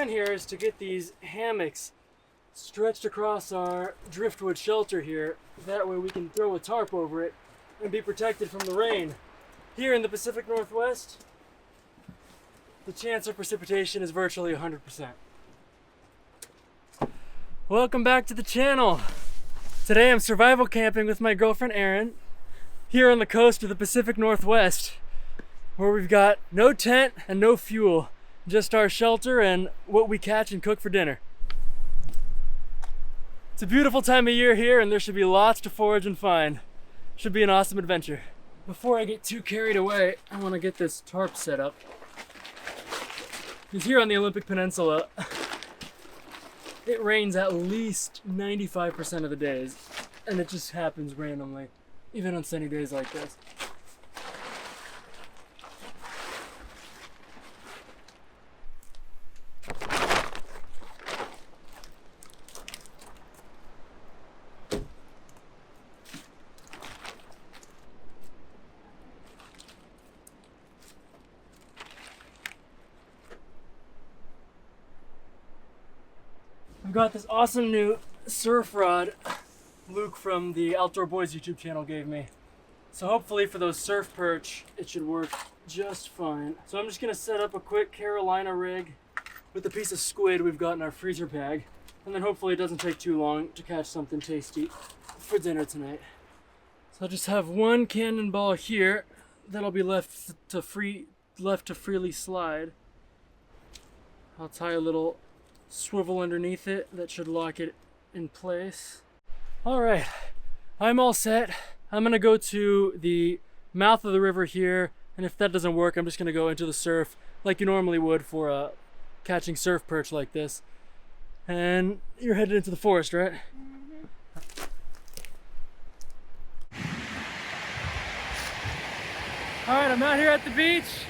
plan here is to get these hammocks stretched across our driftwood shelter here. That way we can throw a tarp over it and be protected from the rain. Here in the Pacific Northwest, the chance of precipitation is virtually 100%. Welcome back to the channel. Today I'm survival camping with my girlfriend Erin here on the coast of the Pacific Northwest, where we've got no tent and no fuel, just our shelter and what we catch and cook for dinner. It's a beautiful time of year here and there should be lots to forage and find. Should be an awesome adventure. Before I get too carried away, I want to get this tarp set up. Because here on the Olympic Peninsula, it rains at least 95% of the days, and it just happens randomly, even on sunny days like this. I've got this awesome new surf rod Luke from the Outdoor Boys YouTube channel gave me. So hopefully for those surf perch, it should work just fine. So I'm just gonna set up a quick Carolina rig with a piece of squid we've got in our freezer bag. And then hopefully it doesn't take too long to catch something tasty for dinner tonight. So I'll just have one cannonball here that'll be left to freely slide. I'll tie a little swivel underneath it that should lock it in place. All right, I'm all set. I'm gonna go to the mouth of the river here, and if that doesn't work, I'm just gonna go into the surf like you normally would for catching surf perch like this. And you're headed into the forest, right? Mm-hmm. All right, I'm out here at the beach.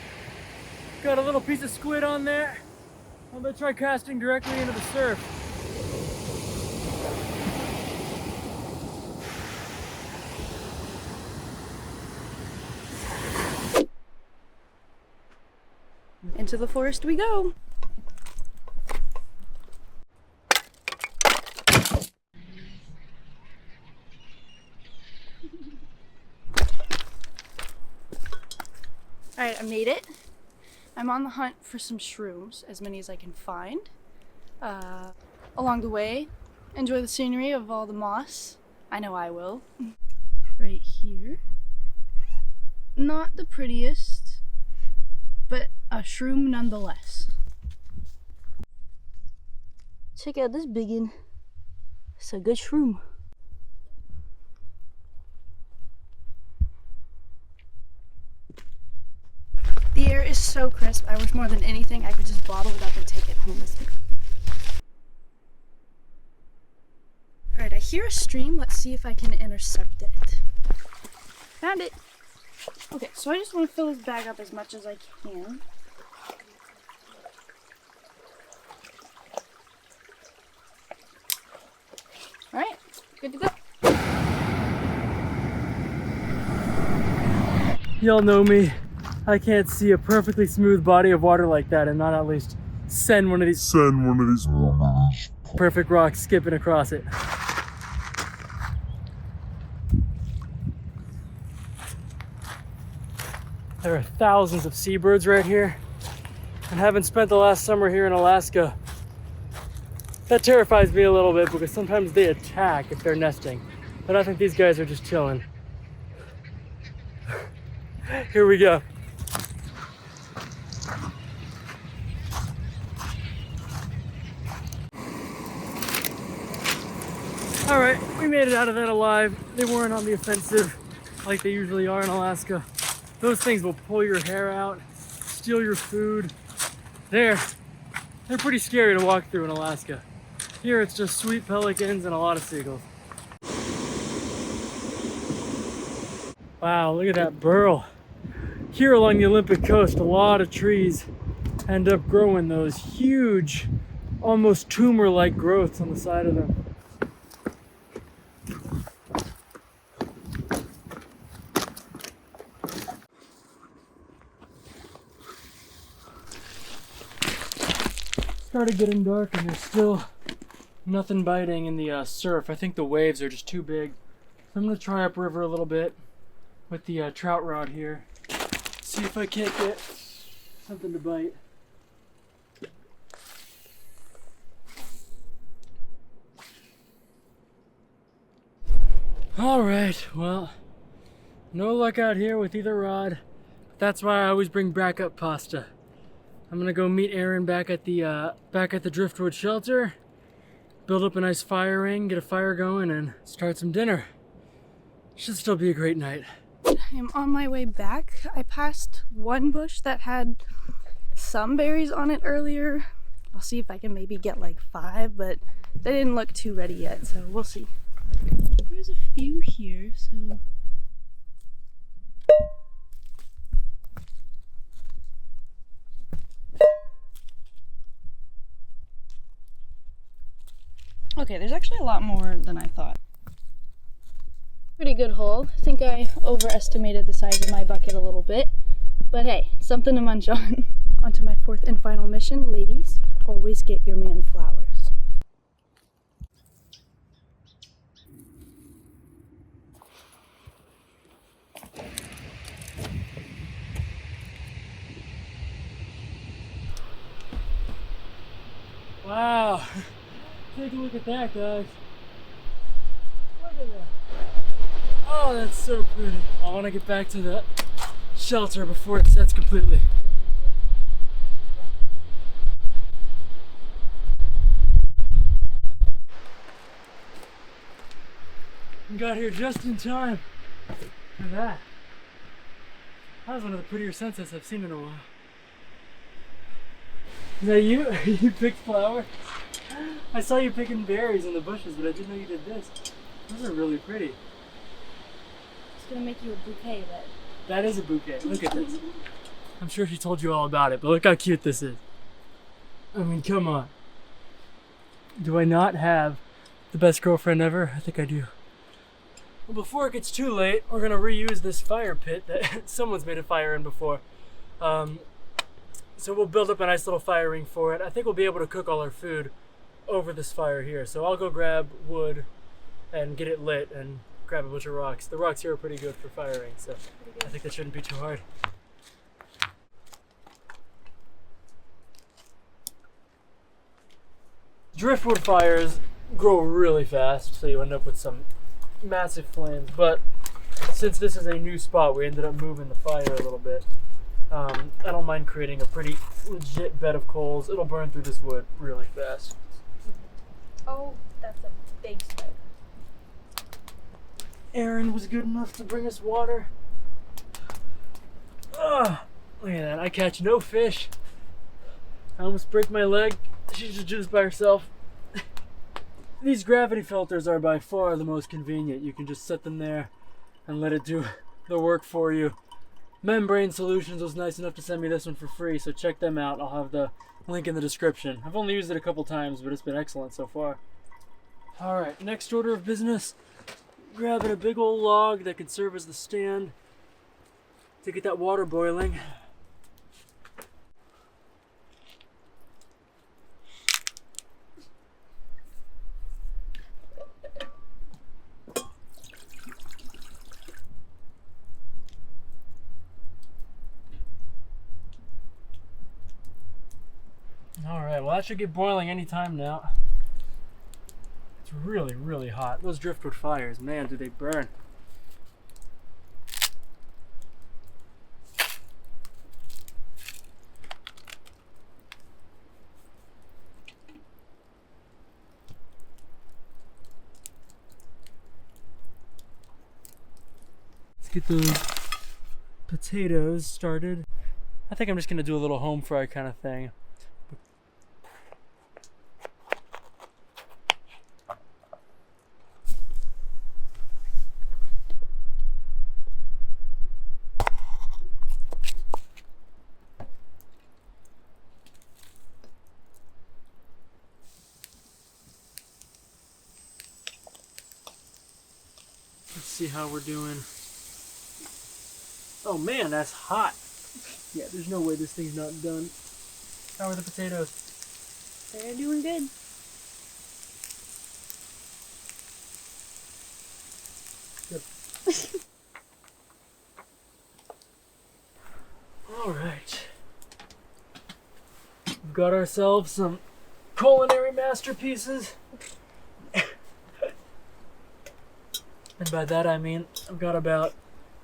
Got a little piece of squid on there. I'm gonna try casting directly into the surf. Into the forest we go. Alright, I made it. I'm on the hunt for some shrooms, as many as I can find. Along the way, enjoy the scenery of all the moss. I know I will. Right here. Not the prettiest, but a shroom nonetheless. Check out this biggin. It's a good shroom. The air is so crisp, I wish more than anything I could just bottle it up and take it home with me. Alright, I hear a stream. Let's see if I can intercept it. Found it! Okay, so I just want to fill this bag up as much as I can. Alright, good to go. Y'all know me. I can't see a perfectly smooth body of water like that and not at least send one of these perfect rocks skipping across it. There are thousands of seabirds right here, and having spent the last summer here in Alaska, that terrifies me a little bit because sometimes they attack if they're nesting, but I think these guys are just chilling. Here we go. All right, we made it out of that alive. They weren't on the offensive like they usually are in Alaska. Those things will pull your hair out, steal your food. They're pretty scary to walk through in Alaska. Here it's just sweet pelicans and a lot of seagulls. Wow, look at that burl. Here along the Olympic coast, a lot of trees end up growing those huge, almost tumor-like growths on the side of them. started getting dark and there's still nothing biting in the surf. I think the waves are just too big. So I'm gonna try upriver a little bit with the trout rod here. See if I can't get something to bite. Alright, well, no luck out here with either rod. That's why I always bring backup pasta. I'm gonna go meet Aaron back at the Driftwood shelter, build up a nice fire ring, get a fire going, and start some dinner. Should still be a great night. I'm on my way back. I passed one bush that had some berries on it earlier. I'll see if I can maybe get like 5, but they didn't look too ready yet, so we'll see. There's a few here, so... Okay, there's actually a lot more than I thought. Pretty good haul. I think I overestimated the size of my bucket a little bit, but hey, something to munch on. On to my 4th and final mission. Ladies, always get your man flowers. Wow, take a look at that, guys. Look at that. Oh, that's so pretty. I want to get back to the shelter before it sets completely. We got here just in time for that. That was one of the prettier sunsets I've seen in a while. Is that you? You picked flowers? I saw you picking berries in the bushes, but I didn't know you did this. Those are really pretty. It's gonna make you a bouquet then. That is a bouquet. Look at this. I'm sure she told you all about it, but look how cute this is. I mean, come on. Do I not have the best girlfriend ever? I think I do. Well, before it gets too late, we're gonna reuse this fire pit that someone's made a fire in before. So we'll build up a nice little fire ring for it. I think we'll be able to cook all our food over this fire here. So I'll go grab wood and get it lit and grab a bunch of rocks. The rocks here are pretty good for firing, so I think that shouldn't be too hard. Driftwood fires grow really fast, so you end up with some massive flames. But since this is a new spot, we ended up moving the fire a little bit. I don't mind creating a pretty legit bed of coals. It'll burn through this wood really fast. Oh, that's a big spider. Aaron was good enough to bring us water. Oh, look at that. I catch no fish. I almost break my leg. She just do this by herself. These gravity filters are by far the most convenient. You can just set them there and let it do the work for you. Membrane Solutions was nice enough to send me this one for free, so check them out. I'll have the link in the description. I've only used it a couple times, but it's been excellent so far. Alright, next order of business. Grabbing a big old log that can serve as the stand to get that water boiling. Alright, well that should get boiling any time now. It's really, really hot. Those driftwood fires, man, do they burn. Let's get those potatoes started. I think I'm just gonna do a little home fry kind of thing. Let's see how we're doing. Oh man, that's hot. Yeah, there's no way this thing's not done. How are the potatoes? They're doing good. Yep. All right. We've got ourselves some culinary masterpieces. And by that I mean I've got about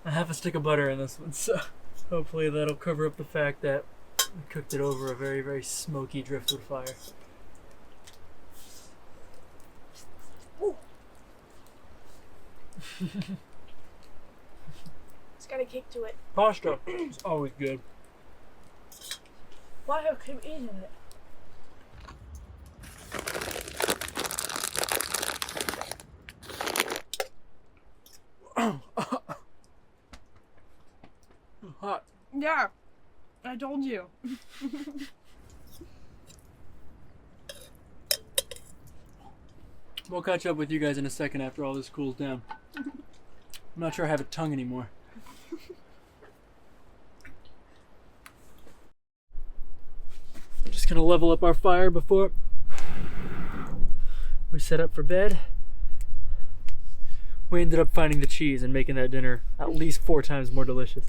a half a stick of butter in this one, so hopefully that'll cover up the fact that we cooked it over a very, very smoky driftwood fire. It's got a kick to it. Pasta is always good. Why have cream in it? Hot. Yeah, I told you. We'll catch up with you guys in a second after all this cools down. I'm not sure I have a tongue anymore. I'm just gonna level up our fire before we set up for bed. We ended up finding the cheese and making that dinner at least 4 times more delicious.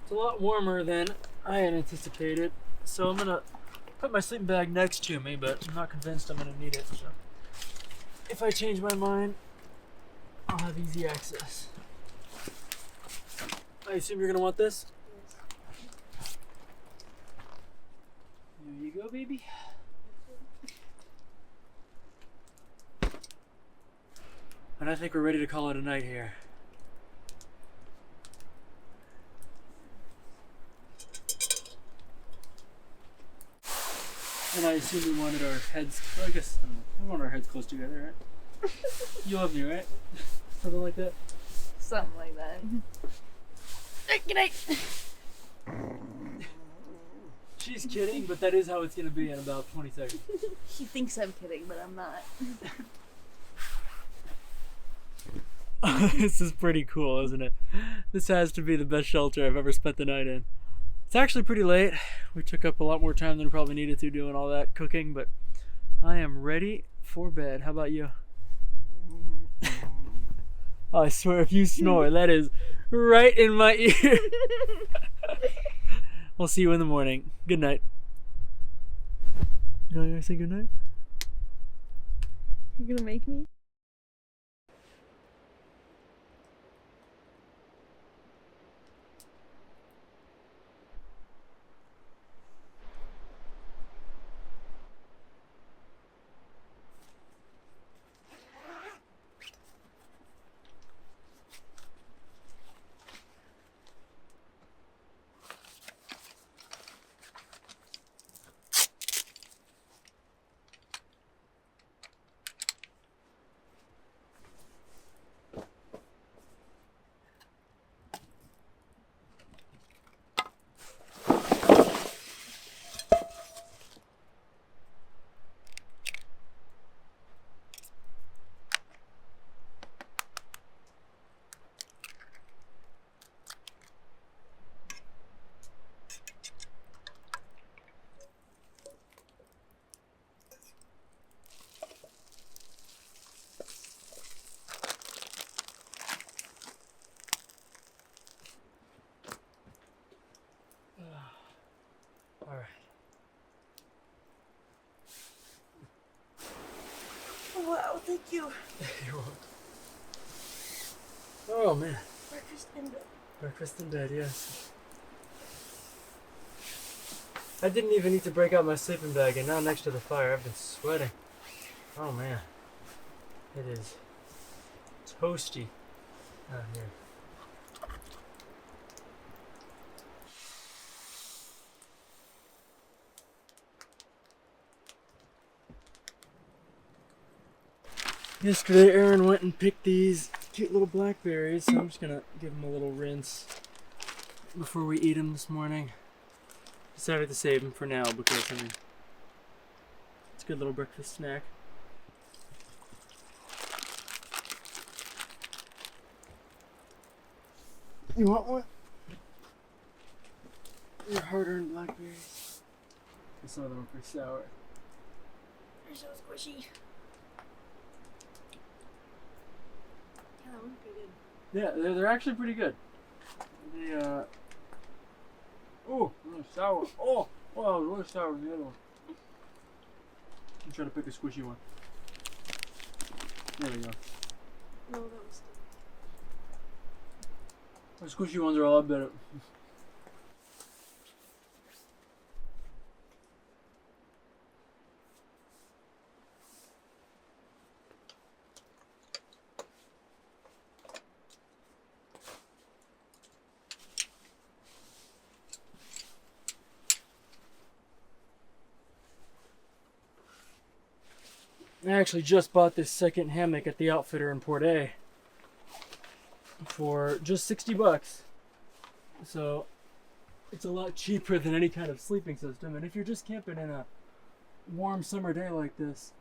It's a lot warmer than I had anticipated, so I'm gonna put my sleeping bag next to me, but I'm not convinced I'm gonna need it. So if I change my mind, I'll have easy access. I assume you're gonna want this? Yes. There you go, baby. And I think we're ready to call it a night here. And I assume we wanted our heads, well, I guess we want our heads close together, right? You love me, right? Something like that? Something like that. Good night. She's kidding, but that is how it's gonna be in about 20 seconds. She thinks I'm kidding, but I'm not. This is pretty cool, isn't it? This has to be the best shelter I've ever spent the night in. It's actually pretty late. We took up a lot more time than we probably needed to doing all that cooking, but I am ready for bed. How about you? Oh, I swear, if you snore, that is right in my ear. We'll see you in the morning. Good night. You want to say good night? You're gonna make me? Alright. Wow, thank you. You're welcome. Oh man. Breakfast in bed. Breakfast in bed, yes. I didn't even need to break out my sleeping bag, and now next to the fire I've been sweating. Oh man. It is toasty out here. Yesterday Aaron went and picked these cute little blackberries, so I'm just gonna give them a little rinse before we eat them this morning. Decided to save them for now because, I mean, it's a good little breakfast snack. You want one? your hard-earned blackberries. Some of them are pretty sour. They're so squishy. Yeah, that one's pretty good. Yeah, they're actually pretty good. They oh, really sour. Oh, wow, really sour. The other one. I'm trying to pick a squishy one. There we go. No, that was The squishy ones are a lot better. I actually just bought this second hammock at the outfitter in Port A for just 60 bucks. So it's a lot cheaper than any kind of sleeping system. And if you're just camping in a warm summer day like this,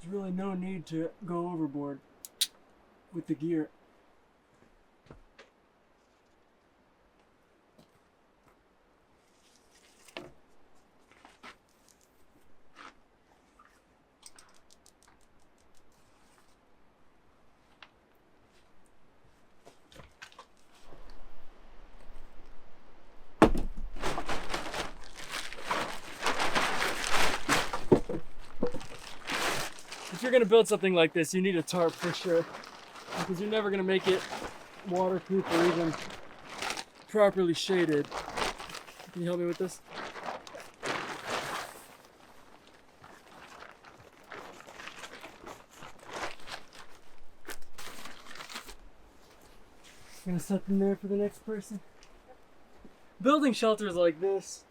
there's really no need to go overboard with the gear. If you're gonna build something like this, you need a tarp for sure, because you're never gonna make it waterproof or even properly shaded. Can you help me with this? Gonna set them there for the next person. Building shelters like this,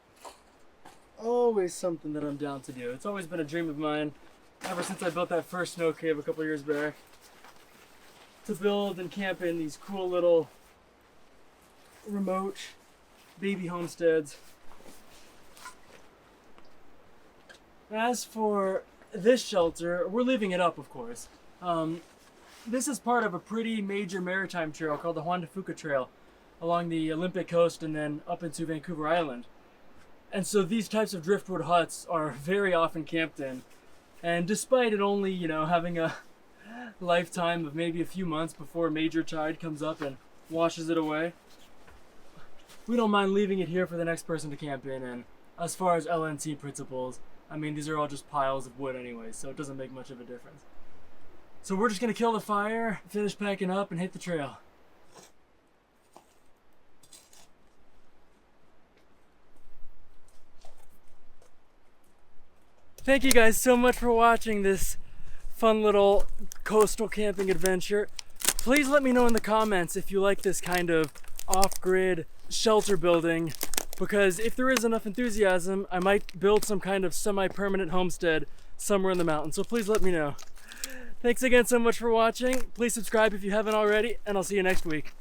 always something that I'm down to do. It's always been a dream of mine, ever since I built that first snow cave a couple years back, to build and camp in these cool little remote baby homesteads. As for this shelter, we're leaving it up, of course. This is part of a pretty major maritime trail called the Juan de Fuca Trail along the Olympic coast and then up into Vancouver Island. And so these types of driftwood huts are very often camped in. And despite it only, having a lifetime of maybe a few months before a major tide comes up and washes it away, we don't mind leaving it here for the next person to camp in. And as far as LNT principles, I mean, these are all just piles of wood anyway, so it doesn't make much of a difference. So we're just gonna kill the fire, finish packing up, and hit the trail. Thank you guys so much for watching this fun little coastal camping adventure. Please let me know in the comments if you like this kind of off-grid shelter building, because if there is enough enthusiasm, I might build some kind of semi-permanent homestead somewhere in the mountains, so please let me know. Thanks again so much for watching. Please subscribe if you haven't already, and I'll see you next week.